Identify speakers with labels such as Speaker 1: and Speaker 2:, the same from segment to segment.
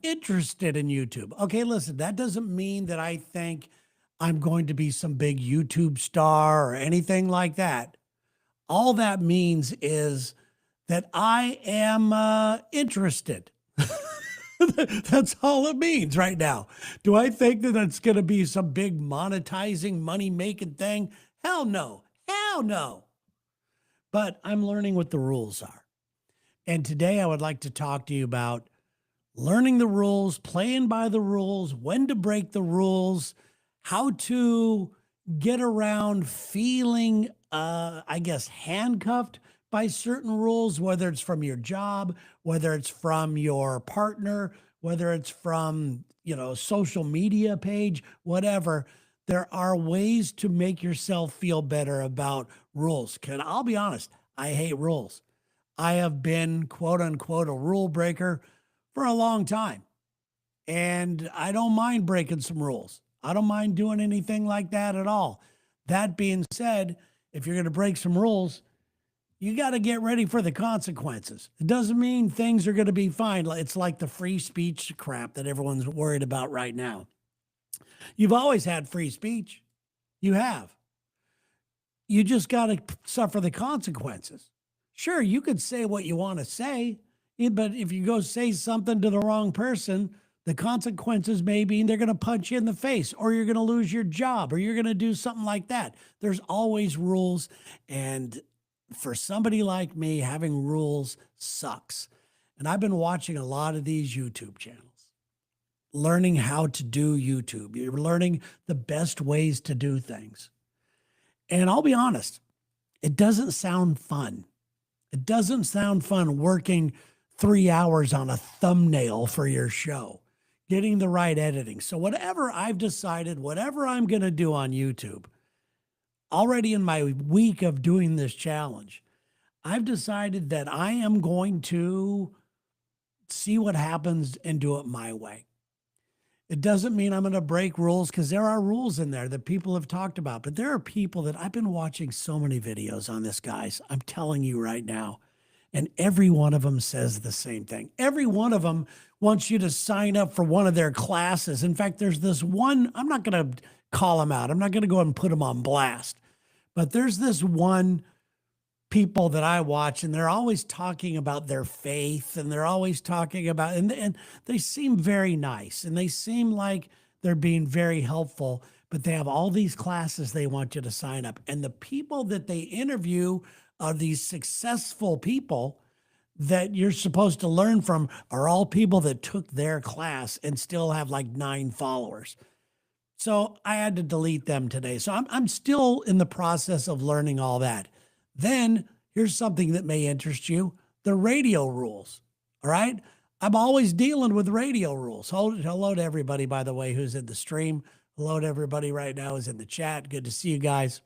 Speaker 1: interested in YouTube. Okay, listen, that doesn't mean that I think I'm going to be some big YouTube star or anything like that. All that means is that I am interested. That's all it means right now. Do I think that it's going to be some big monetizing, money making thing? Hell no. Hell no. But I'm learning what the rules are. And today I would like to talk to you about learning the rules, playing by the rules, when to break the rules, how to get around feeling, I guess, handcuffed by certain rules, whether it's from your job, whether it's from your partner, whether it's from, social media page, whatever. There are ways to make yourself feel better about rules. I'll be honest, I hate rules. I have been quote unquote a rule breaker for a long time. And I don't mind breaking some rules. I don't mind doing anything like that at all. That being said, if you're going to break some rules, you got to get ready for the consequences. It doesn't mean things are going to be fine. It's like the free speech crap that everyone's worried about right now. You've always had free speech. You have. You just got to suffer the consequences. Sure, you could say what you want to say, but if you go say something to the wrong person, the consequences may be they're going to punch you in the face, or you're going to lose your job, or you're going to do something like that. There's always rules. And for somebody like me, having rules sucks. And I've been watching a lot of these YouTube channels, learning how to do YouTube. You're learning the best ways to do things. And I'll be honest, it doesn't sound fun. It doesn't sound fun working 3 hours on a thumbnail for your show, getting the right editing. So whatever I've decided, whatever I'm going to do on YouTube, already in my week of doing this challenge, I've decided that I am going to see what happens and do it my way. It doesn't mean I'm going to break rules, because there are rules in there that people have talked about. But there are people that I've been watching so many videos on this, guys. I'm telling you right now. And every one of them says the same thing. Every one of them wants you to sign up for one of their classes. In fact, there's this one, I'm not going to call them out. I'm not going to go and put them on blast. But there's this one people that I watch, and they're always talking about their faith, and they're always talking about, and they seem very nice, and they seem like they're being very helpful, but they have all these classes they want you to sign up. And the people that they interview are these successful people that you're supposed to learn from are all people that took their class and still have like 9 followers. So I had to delete them today. So I'm still in the process of learning all that. Then here's something that may interest you: the radio rules. All right. I'm always dealing with radio rules. Hello to everybody, by the way, who's in the stream. Hello to everybody right now who's in the chat. Good to see you guys.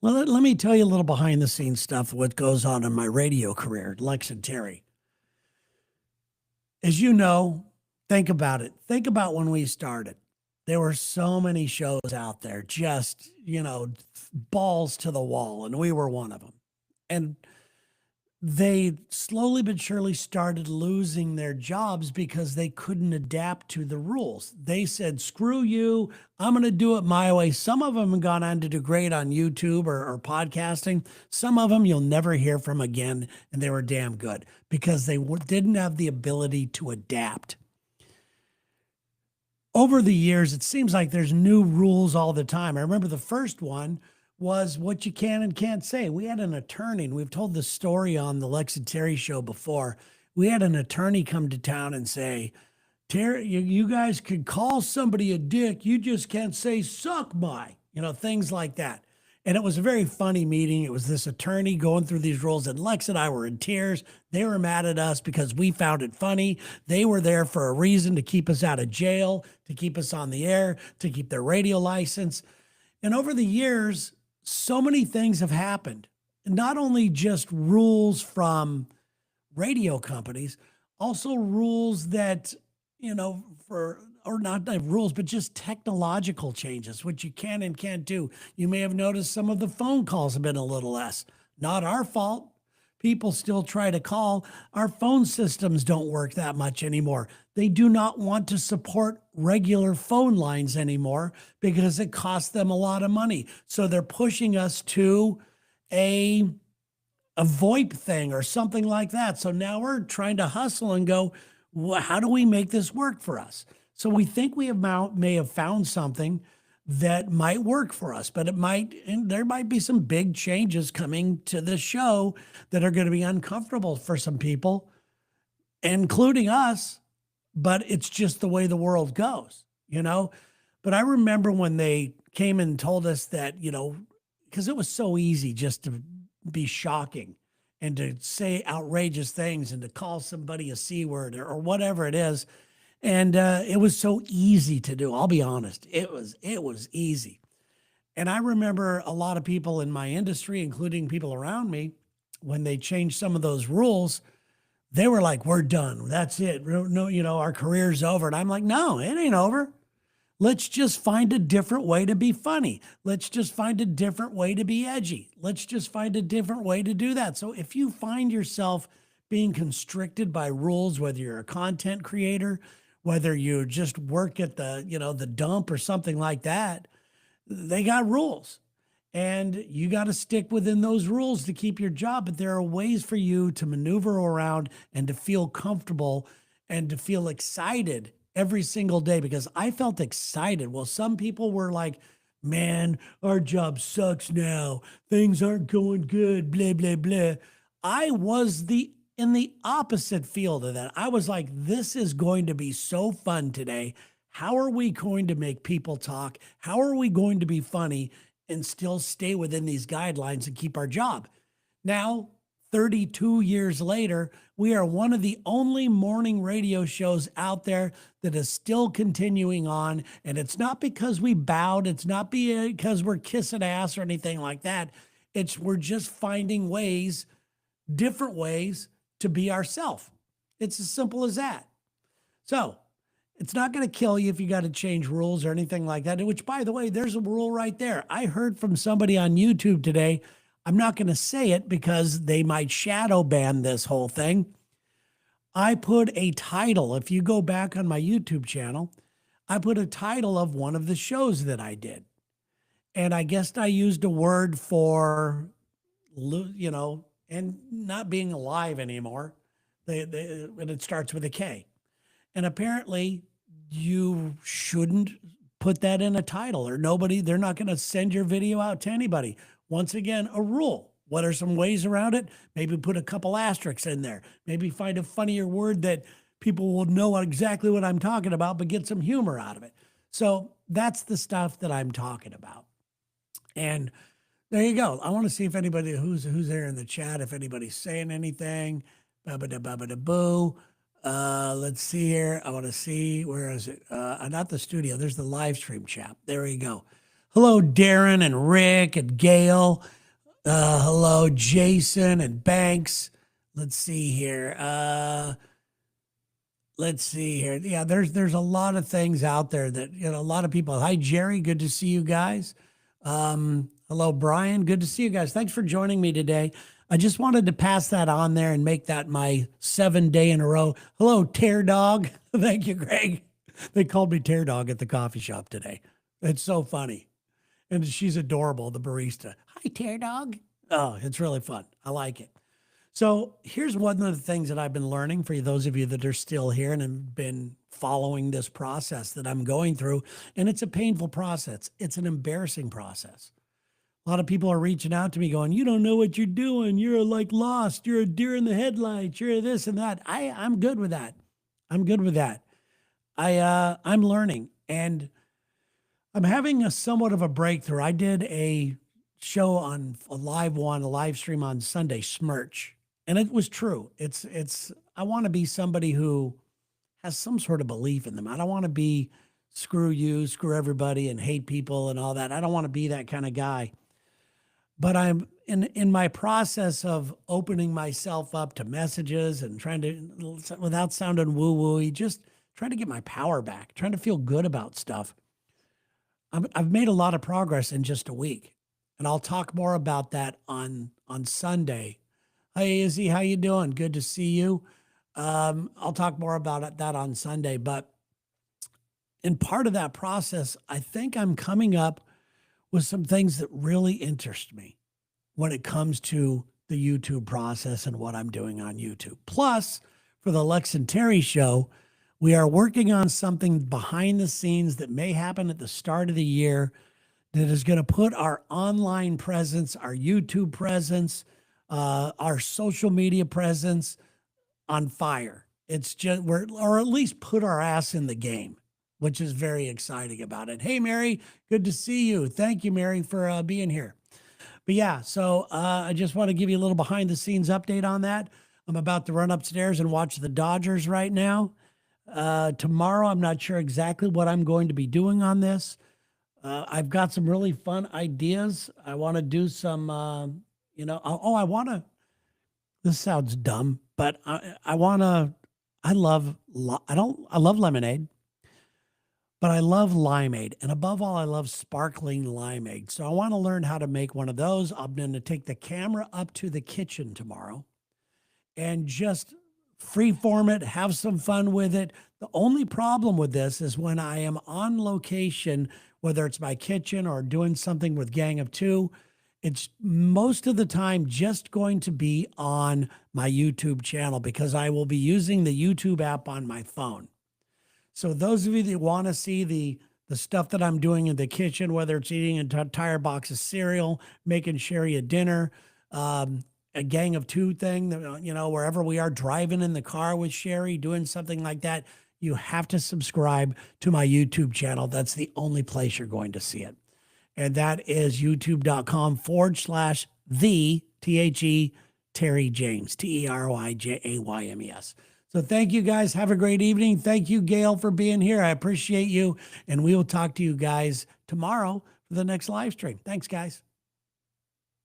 Speaker 1: Well, let me tell you a little behind the scenes stuff, what goes on in my radio career, Lex and Terry. As you know, think about it. Think about when we started. There were so many shows out there, just, balls to the wall, and we were one of them. And they slowly but surely started losing their jobs because they couldn't adapt to the rules. They said, screw you, I'm going to do it my way. Some of them have gone on to do great on YouTube or podcasting. Some of them you'll never hear from again, and they were damn good because they didn't have the ability to adapt. Over the years, it seems like there's new rules all the time. I remember the first one was what you can and can't say. We had an attorney, and we've told this story on the Lex and Terry show before. We had an attorney come to town and say, Terry, you guys can call somebody a dick. You just can't say suck my, things like that. And it was a very funny meeting. It was this attorney going through these rules, and Lex and I were in tears. They were mad at us because we found it funny. They were there for a reason, to keep us out of jail, to keep us on the air, to keep their radio license. And over the years, so many things have happened. Not only just rules from radio companies, also rules that, or not rules, but just technological changes, which you can and can't do. You may have noticed some of the phone calls have been a little less. Not our fault. people still try to call. Our phone systems don't work that much anymore. They do not want to support regular phone lines anymore because it costs them a lot of money. So they're pushing us to a a VoIP thing or something like that. So now we're trying to hustle and go, well, how do we make this work for us? So we think we may have found something that might work for us, but and there might be some big changes coming to this show that are going to be uncomfortable for some people, including us, but it's just the way the world goes, you know? But I remember when they came and told us that, because it was so easy just to be shocking and to say outrageous things and to call somebody a C word or whatever it is. And it was so easy to do. I'll be honest. It was easy. And I remember a lot of people in my industry, including people around me, when they changed some of those rules, they were like, we're done. That's it. No, our career's over. And I'm like, no, it ain't over. Let's just find a different way to be funny. Let's just find a different way to be edgy. Let's just find a different way to do that. So if you find yourself being constricted by rules, whether you're a content creator, whether you just work at the dump or something like that, they got rules. And you got to stick within those rules to keep your job. But there are ways for you to maneuver around and to feel comfortable and to feel excited every single day, because I felt excited. Well, some people were like, man, our job sucks now. Things aren't going good, blah, blah, blah. I was in the opposite field of that. I was like, this is going to be so fun today. How are we going to make people talk? How are we going to be funny and still stay within these guidelines and keep our job? Now, 32 years later, we are one of the only morning radio shows out there that is still continuing on. And it's not because we bowed. It's not because we're kissing ass or anything like that. We're just finding ways, different ways to be ourselves. It's as simple as that. So it's not going to kill you if you got to change rules or anything like that, which, by the way, there's a rule right there. I heard from somebody on YouTube today. I'm not going to say it because they might shadow ban this whole thing. I put a title. If you go back on my YouTube channel, I put a title of one of the shows that I did. And I guess I used a word for, and not being alive anymore. And it starts with a K. And apparently you shouldn't put that in a title, or they're not going to send your video out to anybody. Once again, a rule. What are some ways around it? Maybe put a couple asterisks in there. Maybe find a funnier word that people will know exactly what I'm talking about, but get some humor out of it. So that's the stuff that I'm talking about. And there you go. I want to see if anybody who's there in the chat, if anybody's saying anything. Boo. Let's see here. I want to see, where is it? Not the studio. There's the live stream chat. There you go. Hello, Darren and Rick and Gail. Hello, Jason and Banks. Let's see here. Yeah, there's a lot of things out there that, a lot of people. Hi, Jerry. Good to see you guys. Hello, Brian. Good to see you guys. Thanks for joining me today. I just wanted to pass that on there and make that my 7 day in a row. Hello, Tear Dog. Thank you, Greg. They called me Tear Dog at the coffee shop today. It's so funny. And she's adorable, the barista. Hi, Tear Dog. Oh, it's really fun. I like it. So here's one of the things that I've been learning for those of you that are still here and have been following this process that I'm going through. And it's a painful process. It's an embarrassing process. A lot of people are reaching out to me going, you don't know what you're doing. You're like lost. You're a deer in the headlights. You're this and that. I'm good with that. I'm good with that. I'm learning, and I'm having a somewhat of a breakthrough. I did a show on a live stream on Sunday, Smirch. And it was true. I want to be somebody who has some sort of belief in them. I don't want to be screw you, screw everybody and hate people and all that. I don't want to be that kind of guy. But I'm in my process of opening myself up to messages and trying to, without sounding woo-woo, just trying to get my power back, trying to feel good about stuff. I've made a lot of progress in just a week. And I'll talk more about that on Sunday. Hey, Izzy, how you doing? Good to see you. I'll talk more about that on Sunday, but in part of that process, I think I'm coming up with some things that really interest me when it comes to the YouTube process and what I'm doing on YouTube. Plus, for the Lex and Terry show, we are working on something behind the scenes that may happen at the start of the year that is going to put our online presence, our YouTube presence, our social media presence on fire. It's just or at least put our ass in the game, which is very exciting about it. Hey, Mary, good to see you. Thank you, Mary, for being here. But yeah, so I just want to give you a little behind the scenes update on that. I'm about to run upstairs and watch the Dodgers right now. Tomorrow, I'm not sure exactly what I'm going to be doing on this. I've got some really fun ideas. I want to do some, I want to, this sounds dumb, but I want to, I love lemonade, but I love limeade. And above all, I love sparkling limeade. So I want to learn how to make one of those. I'm going to take the camera up to the kitchen tomorrow and just freeform it, have some fun with it. The only problem with this is when I am on location, whether it's my kitchen or doing something with Gang of Two, it's most of the time just going to be on my YouTube channel because I will be using the YouTube app on my phone. So those of you that want to see the stuff that I'm doing in the kitchen, whether it's eating an entire box of cereal, making Sherry a dinner, a Gang of Two thing, wherever we are driving in the car with Sherry, doing something like that, you have to subscribe to my YouTube channel. That's the only place you're going to see it. And that is youtube.com/the THE Terry James, TERYJAYMES. So thank you guys. Have a great evening. Thank you, Gail, for being here. I appreciate you. And we will talk to you guys tomorrow for the next live stream. Thanks, guys.